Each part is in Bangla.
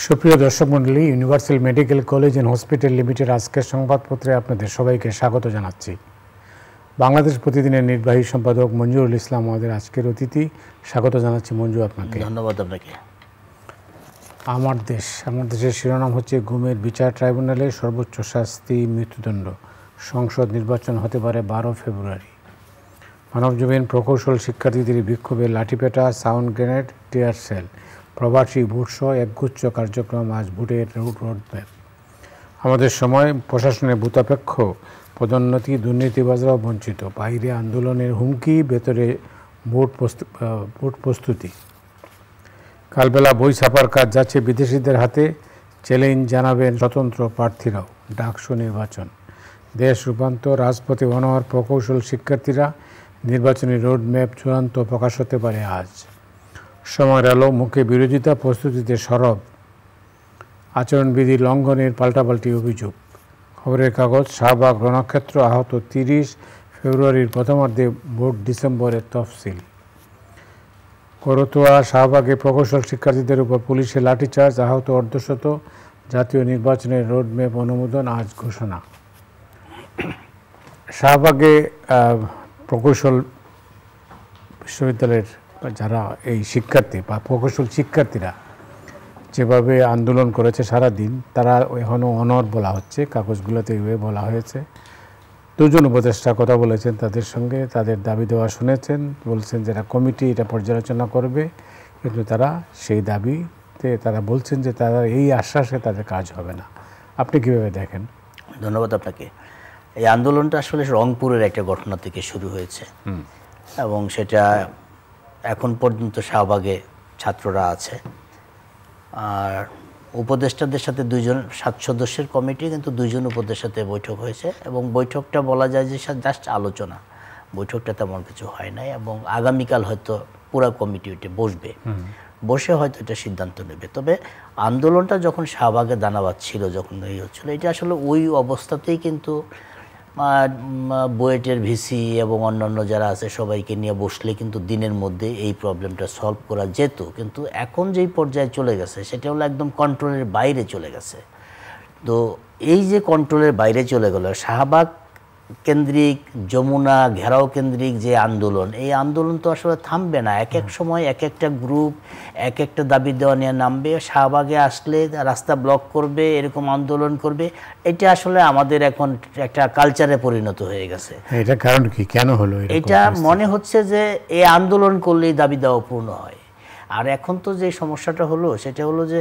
সুপ্রিয় দর্শক মণ্ডলী, universal medical college and hospital limited আজকের সংবাদপত্রে আপনাদের সবাইকে স্বাগত জানাচ্ছি। বাংলাদেশ প্রতিদিনের নির্বাহী সম্পাদক মঞ্জুরুল ইসলাম আমাদের আজকের অতিথি। স্বাগত জানাচ্ছি মঞ্জু আপনাকে। ধন্যবাদ আপনাকে। আমার দেশের শিরোনাম হচ্ছে গুমের বিচার ট্রাইব্যুনালে সর্বোচ্চ শাস্তি মৃত্যুদণ্ড। সংসদ নির্বাচন হতে পারে 12 ফেব্রুয়ারি। মানবজমিন প্রকৌশল শিক্ষার্থীদের বিক্ষোভে লাঠিপেটা, সাউন্ড গ্রেনেড, টিয়ার সেল, প্রবাসী ভোটসহ একগুচ্ছ কার্যক্রম। আজ ভোটের রোডম্যাপ। আমাদের সময় প্রশাসনে ভূতাপেক্ষ পদোন্নতি, দুর্নীতিবাজরাও বঞ্চিত, বাইরে আন্দোলনের হুমকি, ভেতরে ভোট প্রস্তুতি। কালবেলা বই ছাপার কাজ যাচ্ছে বিদেশিদের হাতে। চ্যালেঞ্জ জানাবেন স্বতন্ত্র প্রার্থীরাও। ডাকসু নির্বাচন, দেশ রূপান্তর, রাজপথে অনড় প্রকৌশল শিক্ষার্থীরা। নির্বাচনী রোডম্যাপ চূড়ান্ত প্রকাশ হতে পারে আজ। সময়ের আলো, মুখে বিরোধিতা, প্রস্তুতিতে সরব। আচরণবিধি লঙ্ঘনের পাল্টাপাল্টি অভিযোগ। খবরের কাগজ, শাহবাগ রণক্ষেত্র, আহত 30, ফেব্রুয়ারির প্রথমার্ধে ভোট, ডিসেম্বরের তফসিল। করতোয়া শাহবাগে প্রকৌশল শিক্ষার্থীদের উপর পুলিশের লাঠিচার্জ, আহত অর্ধশত। জাতীয় নির্বাচনের রোডম্যাপ অনুমোদন আজ ঘোষণা। শাহবাগে প্রকৌশল বিশ্ববিদ্যালয়ের যারা এই শিক্ষার্থী বা প্রকৌশল শিক্ষার্থীরা যেভাবে আন্দোলন করেছে সারাদিন, তারা এখনও অনড় বলা হচ্ছে, কাগজগুলোতে এইভাবে বলা হয়েছে। দুজন উপদেষ্টা কথা বলেছেন তাদের সঙ্গে, তাদের দাবি দেওয়া শুনেছেন। বলছেন যারা কমিটি এটা পর্যালোচনা করবে, কিন্তু তারা সেই দাবিতে তারা বলছেন যে তারা এই আশ্বাসে তাদের কাজ হবে না। আপনি কীভাবে দেখেন? ধন্যবাদ আপনাকে। এই আন্দোলনটা আসলে রংপুরের একটা ঘটনা থেকে শুরু হয়েছে এবং সেটা এখন পর্যন্ত শাহবাগে ছাত্ররা আছে। আর উপদেষ্টাদের সাথে 7 সদস্যের কমিটি, কিন্তু 2জন উপদেষ্টার সাথে বৈঠক হয়েছে এবং বৈঠকটা বলা যায় যে জাস্ট আলোচনা, বৈঠকটা তেমন কিছু হয় নাই। এবং আগামীকাল হয়তো পুরো কমিটি ওইটা বসে হয়তো এটা সিদ্ধান্ত নেবে। তবে আন্দোলনটা যখন শাহবাগে দানা বাঁধছিল, যখন এই হচ্ছিলো, এটা আসলে ওই অবস্থাতেই কিন্তু বুয়েটের ভিসি এবং অন্যান্য যারা আছে সবাইকে নিয়ে বসলে কিন্তু দিনের মধ্যে এই প্রবলেমটা সলভ করা যেত। কিন্তু এখন যেই পর্যায়ে চলে গেছে সেটা হলো একদম কন্ট্রোলের বাইরে চলে গেছে। তো এই যে কন্ট্রোলের বাইরে চলে গেল, শাহবাগ কেন্দ্রিক, যমুনা ঘেরাও কেন্দ্রিক যে আন্দোলন, এই আন্দোলন তো আসলে থামবে না। এক এক সময় এক একটা গ্রুপ এক একটা দাবি দেওয়া নিয়ে নামবে, শাহবাগে আসলে রাস্তা ব্লক করবে, এরকম আন্দোলন করবে। এটা আসলে আমাদের এখন একটা কালচারে পরিণত হয়ে গেছে। এটা কারণ কি, কেন হলো এটা? মনে হচ্ছে যে এই আন্দোলন করলেই দাবি দেওয়া পূর্ণ হয়। আর এখন তো যে সমস্যাটা হলো সেটা হলো যে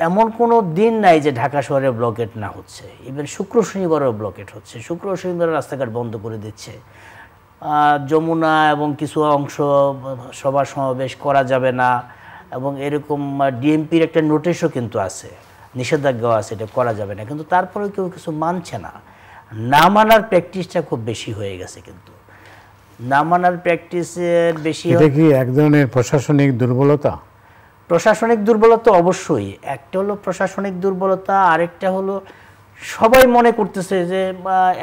এমন কোনো দিন নাই যে ঢাকা শহরে ব্লকেট না হচ্ছে। ইভেন শুক্র শনিবারও ব্লকেট হচ্ছে। শুক্র শনিবার রাস্তাঘাট বন্ধ করে দিচ্ছে। যমুনা এবং কিছু অংশ সভা সমাবেশ করা যাবে না এবং এরকম ডিএমপির একটা নোটিশও কিন্তু আছে, নিষেধাজ্ঞাও আছে, এটা করা যাবে না। কিন্তু তারপরেও কেউ কিছু মানছে না। না মানার প্র্যাকটিসটা খুব বেশি হয়ে গেছে। কিন্তু না মানার প্র্যাকটিসের বেশি, এটা কি এক ধরনের প্রশাসনিক দুর্বলতা? প্রশাসনিক দুর্বলতা অবশ্যই। একটা হলো প্রশাসনিক দুর্বলতা, আরেকটা হলো সবাই মনে করতেছে যে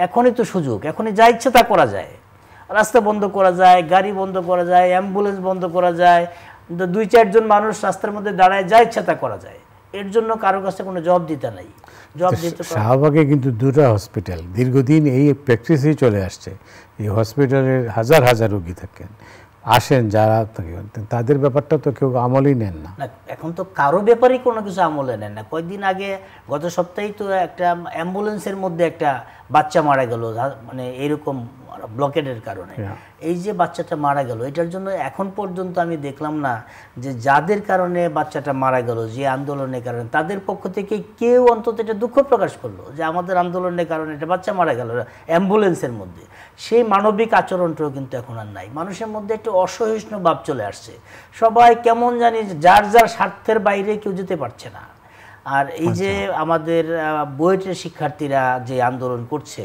এখনই তো সুযোগ, এখনই যা ইচ্ছে তা করা যায়। রাস্তা বন্ধ করা যায়, গাড়ি বন্ধ করা যায়, অ্যাম্বুলেন্স বন্ধ করা যায়, 2-4 জন মানুষ রাস্তার মধ্যে দাঁড়ায় যা ইচ্ছা তা করা যায়। এর জন্য কারো কাছে কোনো জবাব দিতে নাই। জবাব দিতে শাহবাগে কিন্তু 2টা হসপিটাল, দীর্ঘদিন এই প্র্যাকটিসেই চলে আসছে। এই হসপিটালের হাজার হাজার রোগী থাকেন, আসেন যারা, তাদের ব্যাপারটা তো কেউ আমলই নেন না। এখন তো কারো ব্যাপারেই কোনো কিছু আমলে নেন না। কয়েকদিন আগে, গত সপ্তাহেই তো একটা অ্যাম্বুলেন্সের মধ্যে একটা বাচ্চা মারা গেল, মানে এরকম ব্লকেটের কারণে। এই যে বাচ্চাটা মারা গেল, এটার জন্য এখন পর্যন্ত আমি দেখলাম না যে যাদের কারণে বাচ্চাটা মারা গেল, যে আন্দোলনের কারণে, তাদের পক্ষ থেকে কেউ অন্তত এটা দুঃখ প্রকাশ করলো যে আমাদের আন্দোলনের কারণে একটা বাচ্চা মারা গেল অ্যাম্বুলেন্সের মধ্যে। সেই মানবিক আচরণটাও কিন্তু এখন আর নাই। মানুষের মধ্যে একটা অসহিষ্ণু ভাব চলে আসছে। সবাই কেমন জানি যার যার স্বার্থের বাইরে কেউ যেতে পারছে না। আর এই যে আমাদের বুয়েটের শিক্ষার্থীরা যে আন্দোলন করছে,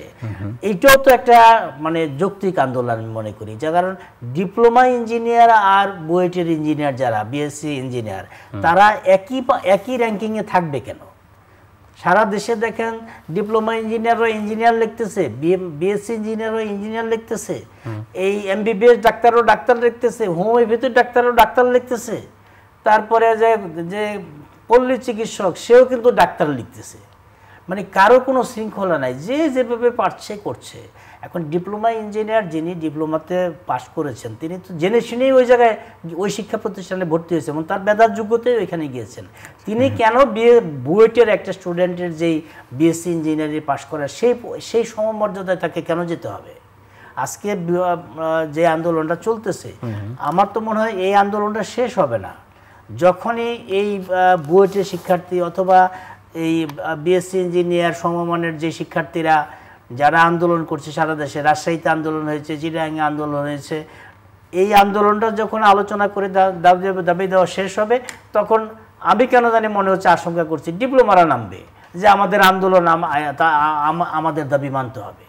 এইটাও তো একটা মানে যৌক্তিক আন্দোলন আমি মনে করি। যার কারণ ডিপ্লোমা ইঞ্জিনিয়ার আর বুয়েটের ইঞ্জিনিয়ার যারা বিএসসি ইঞ্জিনিয়ার, তারা একই র্যাঙ্কিংয়ে থাকবে কেন? সারা দেশে দেখেন ডিপ্লোমা ইঞ্জিনিয়াররা ইঞ্জিনিয়ার লিখতেছে, বিএসসি ইঞ্জিনিয়াররা ইঞ্জিনিয়ার লিখতেছে, এই এমবিবিএস ডাক্তারও ডাক্তার লিখতেছে, হোমিওপ্যাথি ডাক্তারও ডাক্তার লিখতেছে। তারপরে যে পল্লী চিকিৎসক সেও কিন্তু ডাক্তার লিখতেছে। মানে কারো কোনো শৃঙ্খলা নাই, যে যেভাবে পারছে করছে। এখন ডিপ্লোমা ইঞ্জিনিয়ার যিনি ডিপ্লোমাতে পাশ করেছেন তিনি তো জেনে শুনেই ওই জায়গায় ওই শিক্ষা প্রতিষ্ঠানে ভর্তি হয়েছে এবং তার মেধার যোগ্যতায় ওইখানে গিয়েছেন। তিনি কেন বুয়েটের একটা স্টুডেন্টের যেই বিএসসি ইঞ্জিনিয়ারিং পাশ করা সেই সমমর্যাদায় তাকে কেন যেতে হবে? আজকে যে আন্দোলনটা চলতেছে আমার তো মনে হয় এই আন্দোলনটা শেষ হবে না যখনই এই বুয়েটের শিক্ষার্থী অথবা এই বিএসসি ইঞ্জিনিয়ার সমমানের যে শিক্ষার্থীরা যারা আন্দোলন করছে সারা দেশে, রাজশাহীতে আন্দোলন হয়েছে, চিটাগাংয়ে আন্দোলন হয়েছে, এই আন্দোলনটা যখন আলোচনা করে দাবি দেওয়া শেষ হবে তখন আমি কেন জানি মনে হচ্ছে, আশঙ্কা করছি ডিপ্লোমারা নামবে যে আমাদের আন্দোলন আমাদের দাবি মানতে হবে।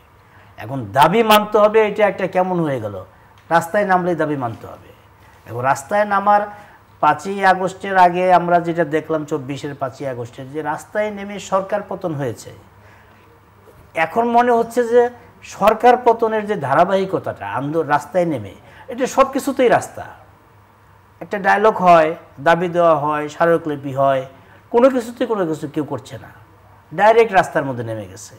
এখন দাবি মানতে হবে এটা একটা কেমন হয়ে গেল, রাস্তায় নামলেই দাবি মানতে হবে। এখন রাস্তায় নামার 5ই আগস্টের আগে আমরা যেটা দেখলাম 24-এর 5ই আগস্টের যে রাস্তায় নেমে সরকার পতন হয়েছে, এখন মনে হচ্ছে যে সরকার পতনের যে ধারাবাহিকতাটা রাস্তায় নেমে এটা সব কিছুতেই রাস্তা, একটা ডায়লগ হয়, দাবি দেওয়া হয়, স্মারকলিপি হয়, কোনো কিছুতেই কোনো কিছু কেউ করছে না, ডাইরেক্ট রাস্তার মধ্যে নেমে গেছে।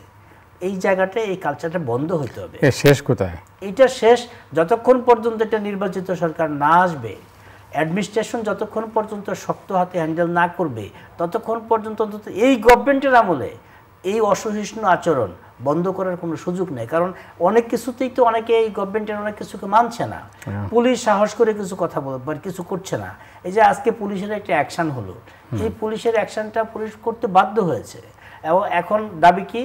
এই জায়গাটা এই কালচারটা বন্ধ হইতে হবে। শেষ কোথায়? এটা শেষ যতক্ষণ পর্যন্ত একটা নির্বাচিত সরকার না আসবে, অ্যাডমিনিস্ট্রেশন যতক্ষণ পর্যন্ত শক্ত হাতে হ্যান্ডেল না করবে ততক্ষণ পর্যন্ত অন্তত এই গভর্নমেন্টের আমলে এই অসহিষ্ণু আচরণ বন্ধ করার কোনো সুযোগ নেই। কারণ অনেক কিছুতেই তো অনেকে এই গভর্নমেন্টের অনেক কিছুকে মানছে না, পুলিশ সাহস করে কিছু কথা বলবে কিছু করছে না। এই যে আজকে পুলিশের একটা অ্যাকশন হলো, এই পুলিশের অ্যাকশনটা পুলিশ করতে বাধ্য হয়েছে এবং এখন দাবি কি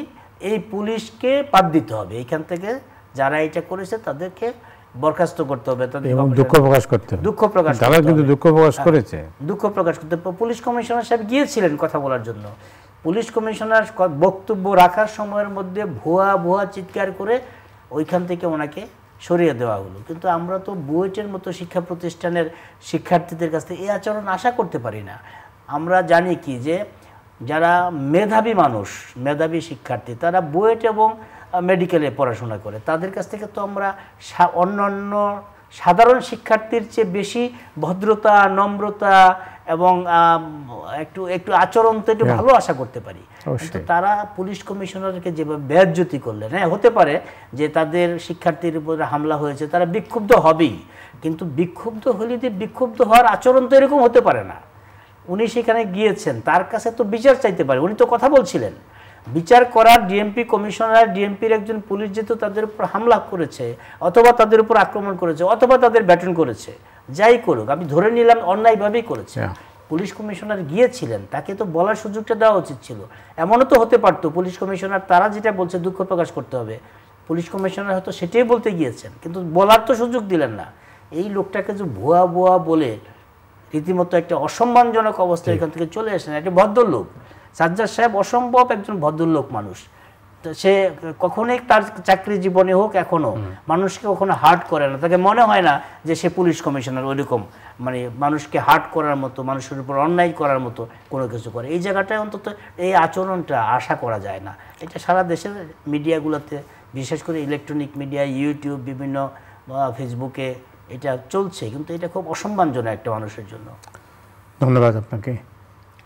এই পুলিশকে বাদ দিতে হবে, এইখান থেকে যারা এটা করেছে তাদেরকে বরখাস্ত করতে হবে, দুঃখ প্রকাশ করতে হবে। দুঃখ প্রকাশ করেছে, দুঃখ প্রকাশ করতে। পুলিশ কমিশনার সাহেব গিয়েছিলেন কথা বলার জন্য, পুলিশ কমিশনার বক্তব্য রাখার সময়ের মধ্যে ভুয়া চিৎকার করে ওইখান থেকে ওনাকে সরিয়ে দেওয়া হলো। কিন্তু আমরা তো বুয়েটের মতো শিক্ষা প্রতিষ্ঠানের শিক্ষার্থীদের কাছ থেকে এই আচরণ আশা করতে পারি না। আমরা জানি কি যে যারা মেধাবী মানুষ, মেধাবী শিক্ষার্থী, তারা বুয়েট এবং মেডিকেলে পড়াশোনা করে, তাদের কাছ থেকে তো আমরা অন্যান্য সাধারণ শিক্ষার্থীর চেয়ে বেশি ভদ্রতা, নম্রতা এবং একটু আচরণ তো একটু ভালো আশা করতে পারি। কিন্তু তারা পুলিশ কমিশনারকে যেভাবে বেইজ্জতি করলেন, হ্যাঁ হতে পারে যে তাদের শিক্ষার্থীর উপর হামলা হয়েছে, তারা বিক্ষুব্ধ হবেই, কিন্তু বিক্ষুব্ধ হলে যে বিক্ষুব্ধ হওয়ার আচরণ তো এরকম হতে পারে না। উনি সেখানে গিয়েছেন, তার কাছে তো বিচার চাইতে পারে, উনি তো কথা বলছিলেন, বিচার করার ডিএমপি কমিশনার, ডিএমপির একজন পুলিশ যেহেতু তাদের উপর হামলা করেছে অথবা তাদের উপর আক্রমণ করেছে অথবা তাদের ব্যাটন করেছে, যাই করুক আমি ধরে নিলাম অন্যায়ভাবেই করেছে, পুলিশ কমিশনার গিয়েছিলেন, তাকে তো বলার সুযোগটা দেওয়া উচিত ছিল। এমনও তো হতে পারতো পুলিশ কমিশনার তারা যেটা বলছে দুঃখ প্রকাশ করতে হবে, পুলিশ কমিশনার হয়তো সেটাই বলতে গিয়েছেন, কিন্তু বলার তো সুযোগ দিলেন না। এই লোকটাকে যে ভুয়া বলে রীতিমতো একটা অসম্মানজনক অবস্থা এখান থেকে চলে আসেন। একটা ভদ্রলোক সাজ্জাদ সাহেব অসম্ভব একজন ভদ্রলোক মানুষ, সে কখনোই তার চাকরি জীবনে হোক এখনো মানুষকে কখনো হার্ট করে না, তাকে মনে হয় না যে সে পুলিশ কমিশনার ওইরকম মানে মানুষকে হার্ট করার মতো, মানুষের উপর অন্যায় করার মতো কোনো কিছু করে। এই জায়গাটায় অন্তত এই আচরণটা আশা করা যায় না। এটা সারা দেশের মিডিয়াগুলোতে, বিশেষ করে ইলেকট্রনিক মিডিয়া, ইউটিউব, বিভিন্ন ফেসবুকে এটা চলছে, কিন্তু এটা খুব অসম্মানজনক একটা মানুষের জন্য। ধন্যবাদ আপনাকে।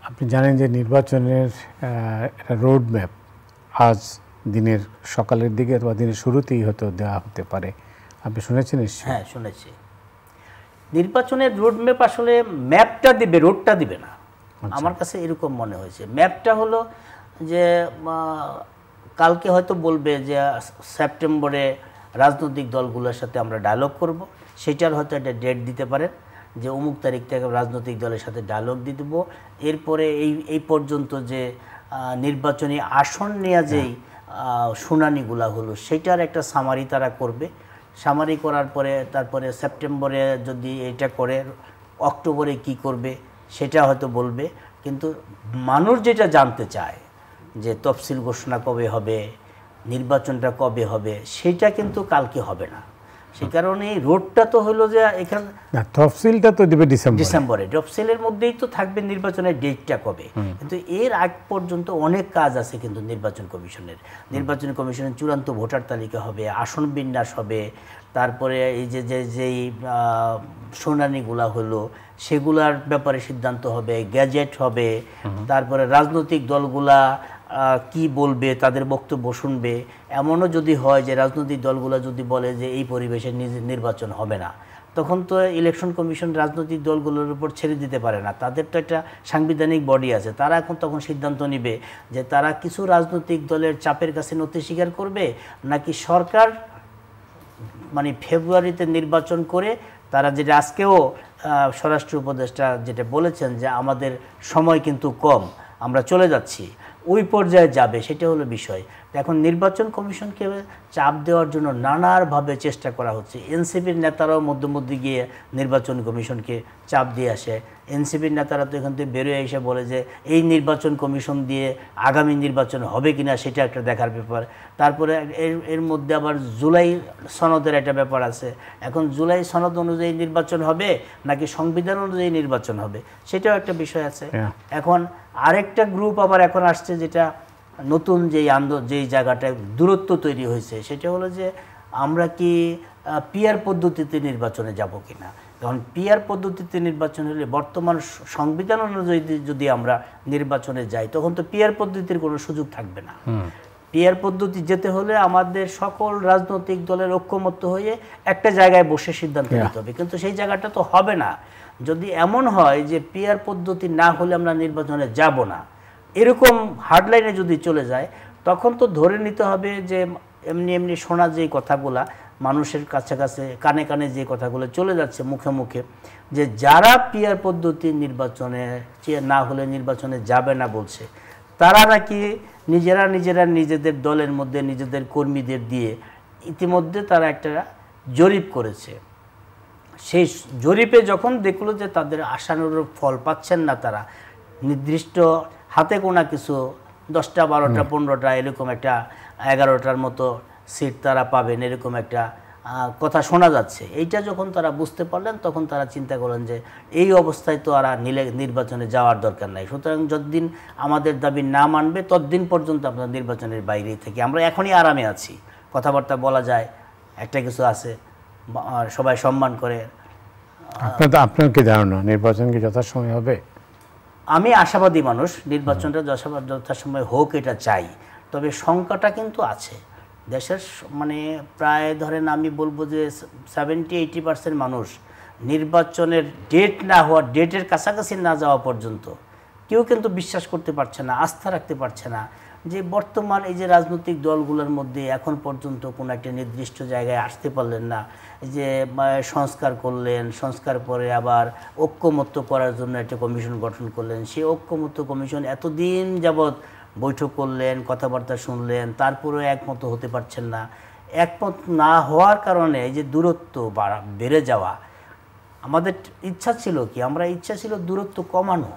আপনি জানেন যে নির্বাচনের একটা রোড ম্যাপ আজ দিনের সকালের দিকে অথবা দিনের শুরুতেই হয়তো দেওয়া হতে পারে, আপনি শুনেছেন? হ্যাঁ শুনেছি। নির্বাচনের রোড ম্যাপ আসলে ম্যাপটা দিবে, রোডটা দিবে না, আমার কাছে এরকম মনে হয়েছে। ম্যাপটা হলো যে কালকে হয়তো বলবে যে সেপ্টেম্বরে রাজনৈতিক দলগুলোর সাথে আমরা ডায়ালগ করব, সেটার হয়তো একটা ডেট দিতে পারেন যে অমুক তারিখ থেকে রাজনৈতিক দলের সাথে ডায়ালগ দিয়ে দেবো। এরপরে এই পর্যন্ত যে নির্বাচনী আসন নিয়ে যেই শুনানিগুলা হলো সেটার একটা সামারি তারা করবে। সামারি করার পরে তারপরে সেপ্টেম্বরে যদি এটা করে অক্টোবরে কি করবে সেটা হয়তো বলবে। কিন্তু মানুষ যেটা জানতে চায় যে তফসিল ঘোষণা কবে হবে, নির্বাচনটা কবে হবে, সেটা কিন্তু কালকে হবে না। সেই কারণে এই রোডটা তো হলো যে এখানে তফসিলটা তো দিবে ডিসেম্বরে, তফসিলের মধ্যেই তো থাকবে নির্বাচনের ডেটটা কবে, কিন্তু এর আগ পর্যন্ত অনেক কাজ আছে কিন্তু নির্বাচন কমিশনের চূড়ান্ত ভোটার তালিকা হবে, আসন বিন্যাস হবে, তারপরে এই যেই শুনানিগুলা হলো সেগুলার ব্যাপারে সিদ্ধান্ত হবে, গ্যাজেট হবে, তারপরে রাজনৈতিক দলগুলা কি বলবে, তাদের বক্তব্য শুনবে। এমনও যদি হয় যে রাজনৈতিক দলগুলো যদি বলে যে এই পরিবেশে নির্বাচন হবে না, তখন তো ইলেকশন কমিশন রাজনৈতিক দলগুলোর উপর ছেড়ে দিতে পারে না, তাদের তো একটা সাংবিধানিক বডি আছে, তারা তখন সিদ্ধান্ত নেবে যে তারা কিছু রাজনৈতিক দলের চাপের কাছে নতি স্বীকার করবে, নাকি সরকার মানে ফেব্রুয়ারিতে নির্বাচন করে তারা যেটা আজকেও স্বরাষ্ট্র উপদেষ্টা যেটা বলেছেন যে আমাদের সময় কিন্তু কম, আমরা চলে যাচ্ছি, ওই পর্যায়ে যাবে, সেটা হলো বিষয়। এখন নির্বাচন কমিশনকে চাপ দেওয়ার জন্য নানাভাবে চেষ্টা করা হচ্ছে। এনসিপির নেতারাও মধ্যে গিয়ে নির্বাচন কমিশনকে চাপ দিয়ে আসে। এনসিপির নেতারা তো এখান থেকে বেরোয় এসে বলে যে এই নির্বাচন কমিশন দিয়ে আগামী নির্বাচন হবে কিনা সেটা একটা দেখার ব্যাপার। তারপরে এর মধ্যে আবার জুলাই সনদের একটা ব্যাপার আছে। এখন জুলাই সনদ অনুযায়ী নির্বাচন হবে নাকি সংবিধান অনুযায়ী নির্বাচন হবে, সেটাও একটা বিষয় আছে। এখন আরেকটা গ্রুপ আবার এখন আসছে, যেটা নতুন যেই জায়গাটায় দূরত্ব তৈরি হয়েছে, সেটা হলো যে আমরা কি পিআর পদ্ধতিতে নির্বাচনে যাব কিনা। কারণ পিআর পদ্ধতিতে নির্বাচন হলে বর্তমান সংবিধান অনুযায়ী যদি আমরা নির্বাচনে যাই, তখন তো পিআর পদ্ধতির কোনো সুযোগ থাকবে না। পিআর পদ্ধতি যেতে হলে আমাদের সকল রাজনৈতিক দলের ঐক্যমত্য হয়ে একটা জায়গায় বসে সিদ্ধান্ত নিতে হবে, কিন্তু সেই জায়গাটা তো হবে না। যদি এমন হয় যে পিআর পদ্ধতি না হলে আমরা নির্বাচনে যাব না, এরকম হার্ডলাইনে যদি চলে যায়, তখন তো ধরে নিতে হবে যে এমনি শোনা যে কথাগুলা মানুষের কাছে কানে কানে যে কথাগুলো চলে যাচ্ছে মুখে মুখে, যে যারা পিআর পদ্ধতি নির্বাচনে না হলে নির্বাচনে যাবে না বলছে, তারা নাকি নিজেরা নিজেদের দলের মধ্যে নিজেদের কর্মীদের দিয়ে ইতিমধ্যে তারা একটা জরিপ করেছে। সেই জরিপে যখন দেখলো যে তাদের আশানুরূপ ফল পাচ্ছেন না, তারা নির্দিষ্ট হাতে গোনা কিছু 10টা 12টা 15টা এরকম একটা 11টার মতো সিট তারা পাবেন, এরকম একটা কথা শোনা যাচ্ছে। এইটা যখন তারা বুঝতে পারলেন, তখন তারা চিন্তা করলেন যে এই অবস্থায় তো আর নির্বাচনে যাওয়ার দরকার নাই, সুতরাং যতদিন আমাদের দাবি না মানবে ততদিন পর্যন্ত আমরা নির্বাচনের বাইরেই থাকি, আমরা এখনই আরামে আছি, কথাবার্তা বলা যায়, একটা কিছু আছে, সবাই সম্মান করে। আপনার কি ধারণা নির্বাচন কি যথাসময় হবে? আমি আশাবাদী মানুষ, নির্বাচনটা যথাসময় হোক এটা চাই, তবে শঙ্কাটা কিন্তু আছে দেশের। মানে প্রায় ধরেন আমি বলবো যে 70-80% মানুষ নির্বাচনের ডেট না হওয়ার, ডেটের কাছাকাছি না যাওয়া পর্যন্ত কেউ কিন্তু বিশ্বাস করতে পারছে না, আস্থা রাখতে পারছে না যে বর্তমান এই যে রাজনৈতিক দলগুলোর মধ্যে এখন পর্যন্ত কোনো একটা নির্দিষ্ট জায়গায় আসতে পারলেন না, যে সংস্কার করলেন, সংস্কার পরে আবার ঐক্যমত্য করার জন্য একটা কমিশন গঠন করলেন, সেই ঐক্যমত্য কমিশন এতদিন যাবৎ বৈঠক করলেন, কথাবার্তা শুনলেন, তারপরেও একমত হতে পারছেন না। একমত না হওয়ার কারণে এই যে দূরত্ব বেড়ে যাওয়া, আমাদের ইচ্ছা ছিল দূরত্ব কমানো,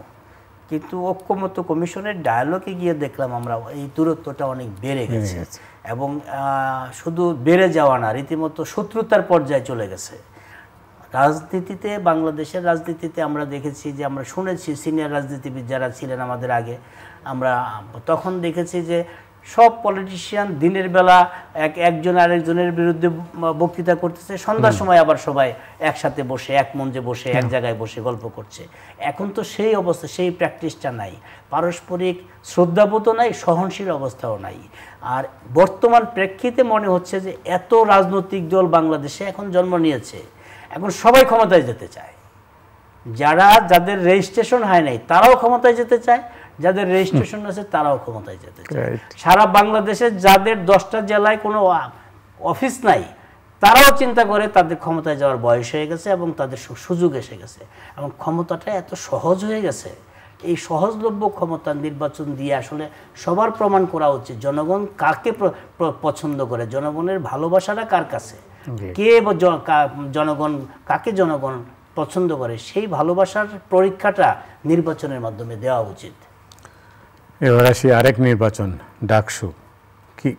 কিন্তু ঐক্যমত্য কমিশনের ডায়ালগে গিয়ে দেখলাম আমরা এই দূরত্বটা অনেক বেড়ে গেছে, এবং শুধু বেড়ে যাওয়া না, রীতিমতো শত্রুতার পর্যায়ে চলে গেছে। রাজনীতিতে, বাংলাদেশের রাজনীতিতে আমরা দেখেছি যে, আমরা শুনেছি সিনিয়র রাজনীতিবিদ যারা ছিলেন আমাদের আগে, আমরা তখন দেখেছি যে সব পলিটিশিয়ান দিনের বেলা একজন আরেকজনের বিরুদ্ধে বক্তৃতা করতেছে, সন্ধ্যার সময় আবার সবাই একসাথে বসে এক মঞ্চে বসে এক জায়গায় বসে গল্প করছে। এখন তো সেই অবস্থা, সেই প্র্যাকটিসটা নাই, পারস্পরিক শ্রদ্ধাবোধ নাই, সহনশীল অবস্থাও নাই। আর বর্তমান প্রেক্ষিতে মনে হচ্ছে যে এত রাজনৈতিক দল বাংলাদেশে এখন জন্ম নিয়েছে, এখন সবাই ক্ষমতায় যেতে চায়। যাদের রেজিস্ট্রেশন হয় নাই তারাও ক্ষমতায় যেতে চায়, যাদের রেজিস্ট্রেশন আছে তারাও ক্ষমতায় যেতে চায়। সারা বাংলাদেশে যাদের 10টা জেলায় কোনো অফিস নাই, তারাও চিন্তা করে তাদের ক্ষমতায় যাওয়ার বয়স হয়ে গেছে এবং তাদের সুযোগ এসে গেছে, এবং ক্ষমতাটা এত সহজ হয়ে গেছে। এই সহজলভ্য ক্ষমতা নির্বাচন দিয়ে আসলে সবার প্রমাণ করা উচিত জনগণ কাকে পছন্দ করে, জনগণের ভালোবাসাটা কার কাছে, কাকে জনগণ পছন্দ করে, সেই ভালোবাসার পরীক্ষাটা নির্বাচনের মাধ্যমে দেওয়া উচিত। এবার আসি আরেক নির্বাচন, ডাকসু।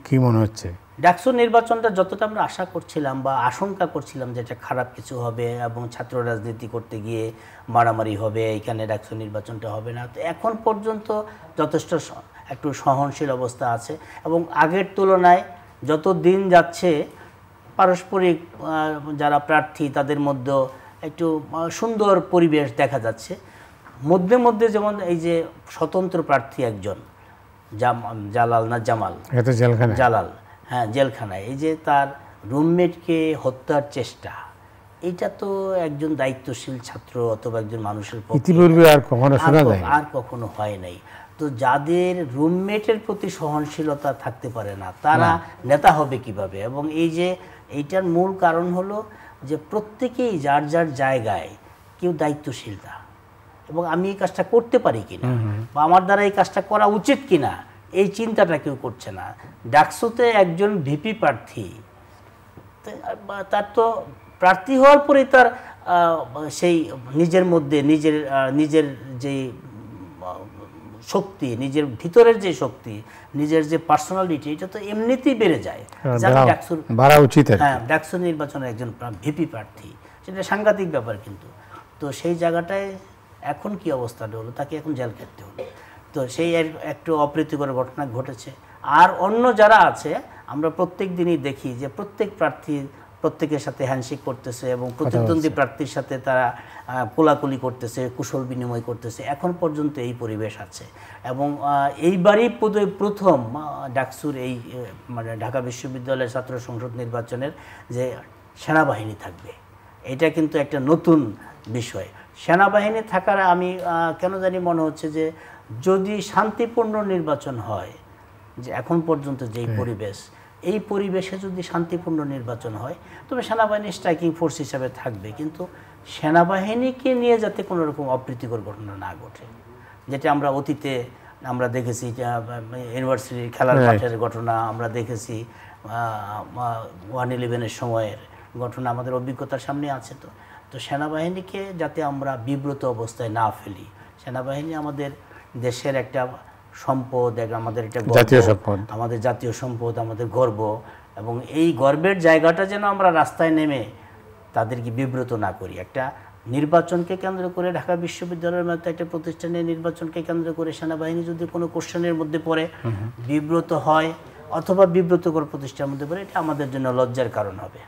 কি মনে হচ্ছে ডাকসু নির্বাচনটা যতটা আমরা আশা করছিলাম বা আশঙ্কা করছিলাম যে এটা খারাপ কিছু হবে এবং ছাত্র রাজনীতি করতে গিয়ে মারামারি হবে, এখানে ডাকসু নির্বাচনটা হবে না, তো এখন পর্যন্ত যথেষ্ট একটু সহনশীল অবস্থা আছে এবং আগের তুলনায় যত দিন যাচ্ছে পারস্পরিক যারা প্রার্থী তাদের মধ্যে একটু সুন্দর পরিবেশ দেখা যাচ্ছে। মধ্যে মধ্যে যেমন এই যে স্বতন্ত্র প্রার্থী একজন জালাল না জামাল, জালাল, হ্যাঁ জেলখানায়, এই যে তার রুমমেটকে হত্যার চেষ্টা, এটা তো একজন দায়িত্বশীল ছাত্র অথবা একজন মানুষের ইতিপূর্বে আর কখনো শোনা যায় আর কখনো হয় নাই। তো যাদের রুমমেটের প্রতি সহনশীলতা থাকতে পারে না তারা নেতা হবে কিভাবে? এবং এই যে এইটার মূল কারণ হলো যে প্রত্যেকেই যার যার জায়গায় কেউ দায়িত্বশীল না, এবং আমি এই কাজটা করতে পারি কিনা বা আমার দ্বারা এই কাজটা করা উচিত কিনা এই চিন্তাটা কেউ করছে না। ডাকসুতে একজন ভিপি প্রার্থী, তার তো প্রার্থী হওয়ার পরে তার সেই নিজের মধ্যে নিজের যে শক্তি, নিজের ভিতরের যে শক্তি, নিজের যে পার্সোনালিটি, এটা তো এমনিতেই বেড়ে যায়। বাড়া উচিত। হ্যাঁ, ডাকসু নির্বাচনের একজন ভিপি প্রার্থী, সেটা সাংঘাতিক ব্যাপার। কিন্তু তো সেই জায়গাটায় এখন কি অবস্থাটা হলো, তাকে এখন জেল খেটতে হলো। তো সেই একটু অপ্রীতিকর ঘটনা ঘটেছে। আর অন্য যারা আছে আমরা প্রত্যেক দিনই দেখি যে প্রত্যেক প্রার্থী প্রত্যেকের সাথে হ্যান্ডশেক করতেছে এবং প্রতিদ্বন্দ্বী প্রার্থীর সাথে তারা কোলাকুলি করতেছে, কুশল বিনিময় করতেছে। এখন পর্যন্ত এই পরিবেশ আছে এবং এইবারই প্রথম ডাকসুর এই মানে ঢাকা বিশ্ববিদ্যালয়ের ছাত্র সংসদ নির্বাচনের যে সেনাবাহিনী থাকবে, এটা কিন্তু একটা নতুন বিষয়। সেনাবাহিনী থাকার আমি কেন জানি মনে হচ্ছে যে যদি শান্তিপূর্ণ নির্বাচন হয়, যে এখন পর্যন্ত যেই পরিবেশ, এই পরিবেশে যদি শান্তিপূর্ণ নির্বাচন হয় তবে সেনাবাহিনী স্ট্রাইকিং ফোর্স হিসাবে থাকবে, কিন্তু সেনাবাহিনীকে নিয়ে যাতে কোনো রকম অপ্রীতিকর ঘটনা না ঘটে, যেটা আমরা অতীতে আমরা দেখেছি। ইউনিভার্সিটির খেলার মাঠের ঘটনা আমরা দেখেছি, 1/11-এর সময়ের ঘটনা আমাদের অভিজ্ঞতার সামনে আছে। তো সেনাবাহিনীকে যাতে আমরা বিব্রত অবস্থায় না ফেলি। সেনাবাহিনী আমাদের দেশের একটা সম্পদ, আমাদের একটা জাতীয় সম্পদ, আমাদের জাতীয় সম্পদ, আমাদের গর্ব, এবং এই গর্বের জায়গাটা যেন আমরা রাস্তায় নেমে তাদেরকে বিব্রত না করি। একটা নির্বাচনকে কেন্দ্র করে ঢাকা বিশ্ববিদ্যালয়ের মতো একটা প্রতিষ্ঠানের নির্বাচনকে কেন্দ্র করে সেনাবাহিনী যদি কোনো কোশ্চেনের মধ্যে পড়ে বিব্রত হয় অথবা বিব্রতকর প্রতিষ্ঠানের মধ্যে পড়ে, এটা আমাদের জন্য লজ্জার কারণ হবে।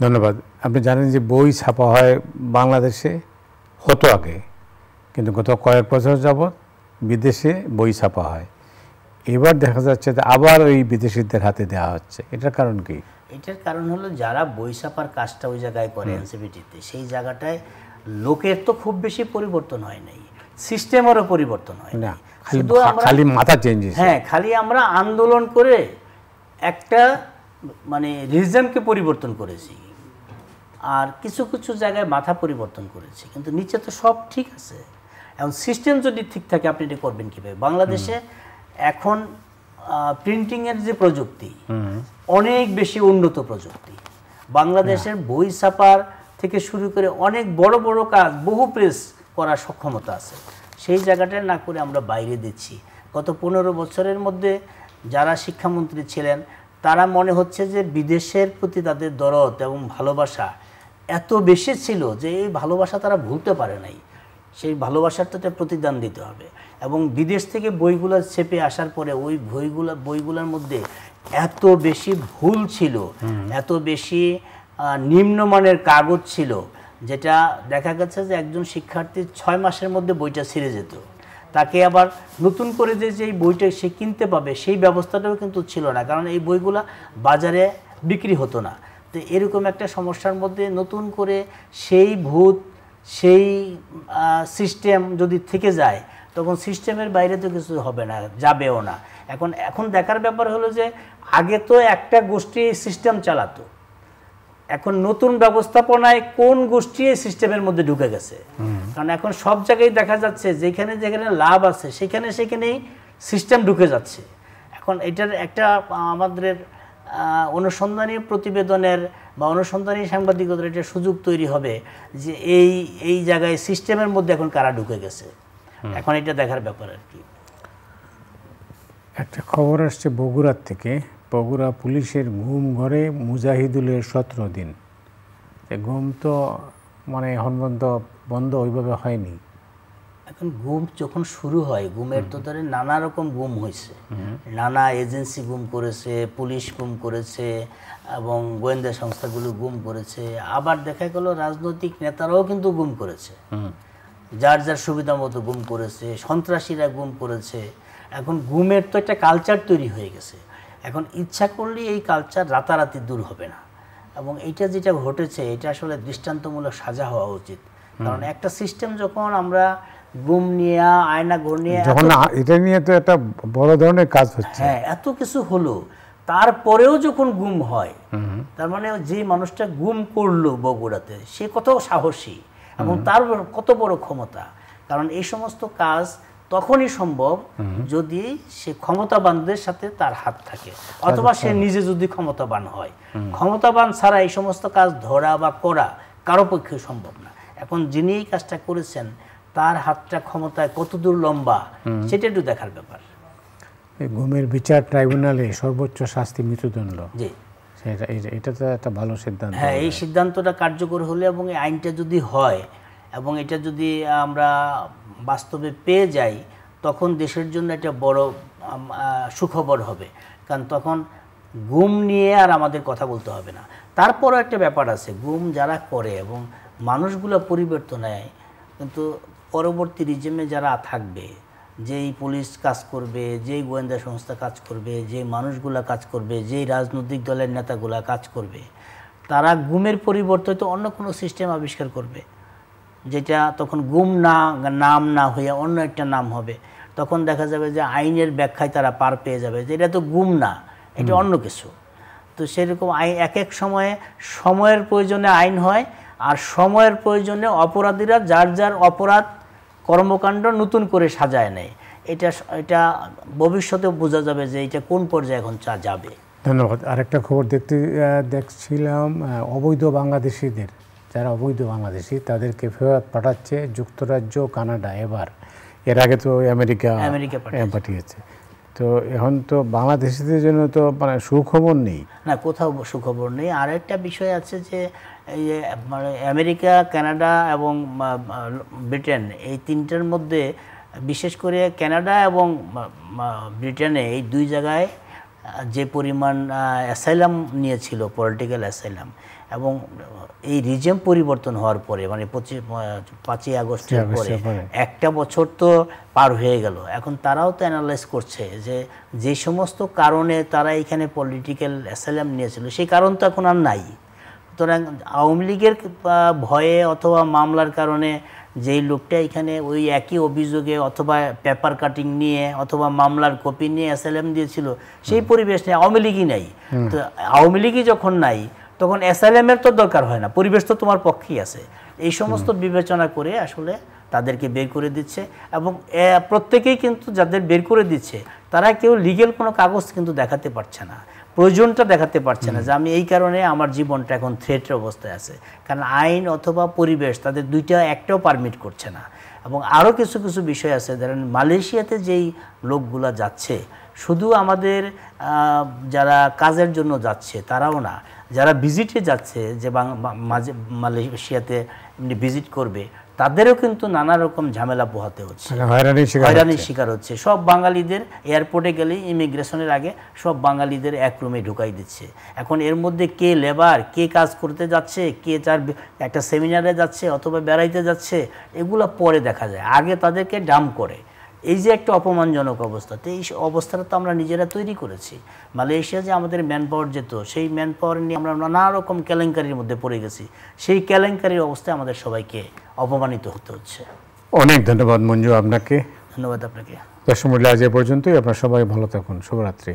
ধন্যবাদ। আপনি জানেন যে বই ছাপা হয় বাংলাদেশে, হতো আগে, কিন্তু গত কয়েক বছর যাবৎ বিদেশে বই ছাপা হয়। এবার দেখা যাচ্ছে যে আবার ওই বিদেশিদের হাতে দেওয়া হচ্ছে। এটার কারণ কি? এটার কারণ হলো যারা বই ছাপার কাজটা ওই জায়গায় করে এনসিপিটিতে, সেই জায়গাটায় লোকের তো খুব বেশি পরিবর্তন হয় নাই, সিস্টেমেরও পরিবর্তন হয় না, খালি মাথা চেঞ্জ হয়েছে। হ্যাঁ, খালি আমরা আন্দোলন করে একটা মানে রিজমকে পরিবর্তন করেছি আর কিছু কিছু জায়গায় মাথা পরিবর্তন করেছি, কিন্তু নিচে তো সব ঠিক আছে। এখন সিস্টেম যদি ঠিক থাকে আপনি এটা করবেন কীভাবে? বাংলাদেশে এখন প্রিন্টিংয়ের যে প্রযুক্তি অনেক বেশি উন্নত প্রযুক্তি। বাংলাদেশের বই ছাপার থেকে শুরু করে অনেক বড় বড় কাজ, বহু প্রেস করার সক্ষমতা আছে। সেই জায়গাটা না করে আমরা বাইরে দিচ্ছি। গত 15 বছরের মধ্যে যারা শিক্ষামন্ত্রী ছিলেন তারা মনে হচ্ছে যে বিদেশের প্রতি তাদের দরদ এবং ভালোবাসা এত বেশি ছিল যে এই ভালোবাসা তারা ভুলতে পারে নাই। সেই ভালোবাসার তো প্রতিদান দিতে হবে। এবং বিদেশ থেকে বইগুলো ছেপে আসার পরে ওই বইগুলোর মধ্যে এত বেশি ভুল ছিল, এত বেশি নিম্নমানের কাগজ ছিল, যেটা দেখা গেছে যে একজন শিক্ষার্থী 6 মাসের মধ্যে বইটা ছিঁড়ে যেত। তাকে আবার নতুন করে যে এই বইটা সে কিনতে পাবে সেই ব্যবস্থাটাও কিন্তু ছিল না, কারণ এই বইগুলা বাজারে বিক্রি হতো না। তো এরকম একটা সমস্যার মধ্যে নতুন করে সেই ভূত, সেই সিস্টেম যদি থেকে যায় তখন সিস্টেমের বাইরে তো কিছু হবে না, যাবেও না। এখন দেখার ব্যাপার হলো যে আগে তো একটা গোষ্ঠী সিস্টেম চালাতো, এখন নতুন ব্যবস্থাপনায় কোন গোষ্ঠী এই সিস্টেমের মধ্যে ঢুকে গেছে। কারণ এখন সব জায়গায় দেখা যাচ্ছে যেখানে যেখানে লাভ আছে সেখানেই সিস্টেম ঢুকে যাচ্ছে। এখন এটার একটা আমাদের অনুসন্ধানী প্রতিবেদনের বা অনুসন্ধানী সাংবাদিকতার একটা সুযোগ তৈরি হবে যে এই জায়গায় সিস্টেমের মধ্যে এখন কারা ঢুকে গেছে, এখন এটা দেখার ব্যাপার আর কি। একটা খবর আসছে বগুড়ার থেকে, বগুড়া পুলিশের ঘুম ঘরে মুজাহিদুলের 17 দিন। ঘুম তো মানে এখন পর্যন্ত বন্ধ ওইভাবে হয়নি। এখন গুম যখন শুরু হয়, গুমের তো ধরেন নানা রকম গুম হয়েছে, নানা এজেন্সি গুম করেছে, পুলিশ গুম করেছে এবং গোয়েন্দা সংস্থাগুলো গুম করেছে, আবার দেখা গেল রাজনৈতিক নেতারাও কিন্তু গুম করেছে, যার যার সুবিধা মতো গুম করেছে, সন্ত্রাসীরা গুম করেছে। এখন গুমের তো একটা কালচার তৈরি হয়ে গেছে। এখন ইচ্ছা করলে এই কালচার রাতারাতি দূর হবে না, এবং এইটা যেটা ঘটেছে এটা আসলে দৃষ্টান্তমূলক সাজা হওয়া উচিত। কারণ একটা সিস্টেম যখন আমরা গুম নিয়ে আয়না ঘর নিয়ে যখন এটা নিয়ে তো একটা বড় ধরনের কাজ হচ্ছে, হ্যাঁ এত কিছু হলো, তারপরেও যখন গুম হয়, তার মানে যে মানুষটা গুম করলো বগুড়াতে সে কত সাহসী এবং তার কত বড় ক্ষমতা। কারণ এই সমস্ত কাজ তখনই সম্ভব যদি সে ক্ষমতাবানদের সাথে তার হাত থাকে, অথবা সে নিজে যদি ক্ষমতাবান হয়। ক্ষমতাবান ছাড়া এই সমস্ত কাজ ধরা বা করা কারো পক্ষে সম্ভব না। এখন যিনি এই কাজটা করেছেন তার হাতটা ক্ষমতায় কতদূর লম্বা সেটা একটু দেখার ব্যাপার। গুমের বিচার ট্রাইব্যুনালে সর্বোচ্চ শাস্তি মৃত্যুদণ্ড, জি এটা তো একটা ভালো সিদ্ধান্ত। হ্যাঁ, এই সিদ্ধান্তটা কার্যকর হলে এবং এই আইনটা যদি হয় এবং এটা যদি আমরা বাস্তবে পেয়ে যাই, তখন দেশের জন্য একটা বড় সুখবর হবে। কারণ তখন গুম নিয়ে আর আমাদের কথা বলতে হবে না। তারপরও একটা ব্যাপার আছে, গুম যারা করে এবং মানুষগুলো পরিবর্তন হয়, কিন্তু পরবর্তী রিজিমে যারা থাকবে, যেই পুলিশ কাজ করবে, যেই গোয়েন্দা সংস্থা কাজ করবে, যেই মানুষগুলা কাজ করবে, যেই রাজনৈতিক দলের নেতাগুলা কাজ করবে, তারা গুমের পরিবর্তে তো অন্য কোনো সিস্টেম আবিষ্কার করবে, যেটা তখন গুম নাম না হয়ে অন্য একটা নাম হবে। তখন দেখা যাবে যে আইনের ব্যাখ্যায় তারা পার পেয়ে যাবে যে এটা তো গুম না, এটা অন্য কিছু। তো সেরকম এক এক সময়ের প্রয়োজনে আইন হয়, আর সময়ের প্রয়োজনে অপরাধীরা যার যার অপরাধ কর্মকাণ্ড নতুন করে সাজায় নেয়। এটা ভবিষ্যতে বোঝা যাবে যে এটা কোন পর্যায়ে এখন যাবে। ধন্যবাদ। আরেকটা খবর দেখছিলাম, অবৈধ বাংলাদেশিদের, যারা অবৈধ বাংলাদেশি তাদেরকে ফেরত পাঠাচ্ছে যুক্তরাজ্য, কানাডা। এর আগে তো আমেরিকা পাঠিয়েছে। তো এখন তো বাংলাদেশিদের জন্য তো মানে সুখবর নেই, না কোথাও সুখবর নেই। আর একটা বিষয় আছে যে এই মানে আমেরিকা, কানাডা এবং ব্রিটেন, এই তিনটার মধ্যে বিশেষ করে কানাডা এবং ব্রিটেনে এই দুই জায়গায় যে পরিমাণ অ্যাসাইলাম নিয়েছিল, পলিটিক্যাল অ্যাসাইলাম, এবং এই রিজিম পরিবর্তন হওয়ার পরে মানে 5ই আগস্টের পরে একটা বছর তো পার হয়ে গেল। এখন তারাও তো অ্যানালাইজ করছে যে যে সমস্ত কারণে তারা এখানে পলিটিক্যাল অ্যাসাইলাম নিয়েছিল সেই কারণ তো এখন আর নাই। সুতরাং আওয়ামী লীগের ভয়ে অথবা মামলার কারণে যেই লোকটা এখানে ওই একই অভিযোগে অথবা পেপার কাটিং নিয়ে অথবা মামলার কপি নিয়ে অ্যাসাইলাম দিয়েছিল, সেই পরিবেশ নেই, আওয়ামী লীগই নাই। তো আওয়ামী লীগই যখন নাই তখন অ্যাসাইলামের তো দরকার হয় না, পরিবেশ তো তোমার পক্ষেই আছে। এই সমস্ত বিবেচনা করে আসলে তাদেরকে বের করে দিচ্ছে, এবং প্রত্যেকেই কিন্তু যাদের বের করে দিচ্ছে তারা কেউ লিগেল কোনো কাগজ কিন্তু দেখাতে পারছে না, প্রয়োজনটা দেখাতে পারছে না যে আমি এই কারণে আমার জীবনটা এখন থ্রেটের অবস্থায় আছে। কারণ আইন অথবা পরিবেশ তাদের একটাও পারমিট করছে না। এবং আরও কিছু কিছু বিষয় আছে, ধরেন মালয়েশিয়াতে যেই লোকগুলা যাচ্ছে, শুধু আমাদের যারা কাজের জন্য যাচ্ছে তারাও না, যারা ভিজিটে যাচ্ছে, যে মালয়েশিয়াতে ভিজিট করবে, তাদেরও কিন্তু নানা রকম ঝামেলা পোহাতে হচ্ছে, হয়রানির শিকার হচ্ছে। সব বাঙালিদের এয়ারপোর্টে গেলেই ইমিগ্রেশনের আগে সব বাঙালিদের এক রুমে ঢুকাই দিচ্ছে। এখন এর মধ্যে কে লেবার, কে কাজ করতে যাচ্ছে, কে তার একটা সেমিনারে যাচ্ছে অথবা বেড়াইতে যাচ্ছে, এগুলো পরে দেখা যায়, আগে তাদেরকে ডাম্প করে। এই যে একটা অপমানজনক অবস্থা, তো এই অবস্থাটা তো আমরা নিজেরা তৈরি করেছি। মালয়েশিয়া যে আমাদের ম্যান পাওয়ার যেত, সেই ম্যান পাওয়ার নিয়ে আমরা নানা রকম কেলেঙ্কারির মধ্যে পড়ে গেছি। সেই কেলেঙ্কারির অবস্থায় আমাদের সবাইকে অপমানিত হতে হচ্ছে। অনেক ধন্যবাদ মঞ্জু আপনাকে। ধন্যবাদ আপনাকে। দর্শক মূল্য আজ এ পর্যন্তই। আপনারা সবাই ভালো থাকুন। শুভরাত্রি।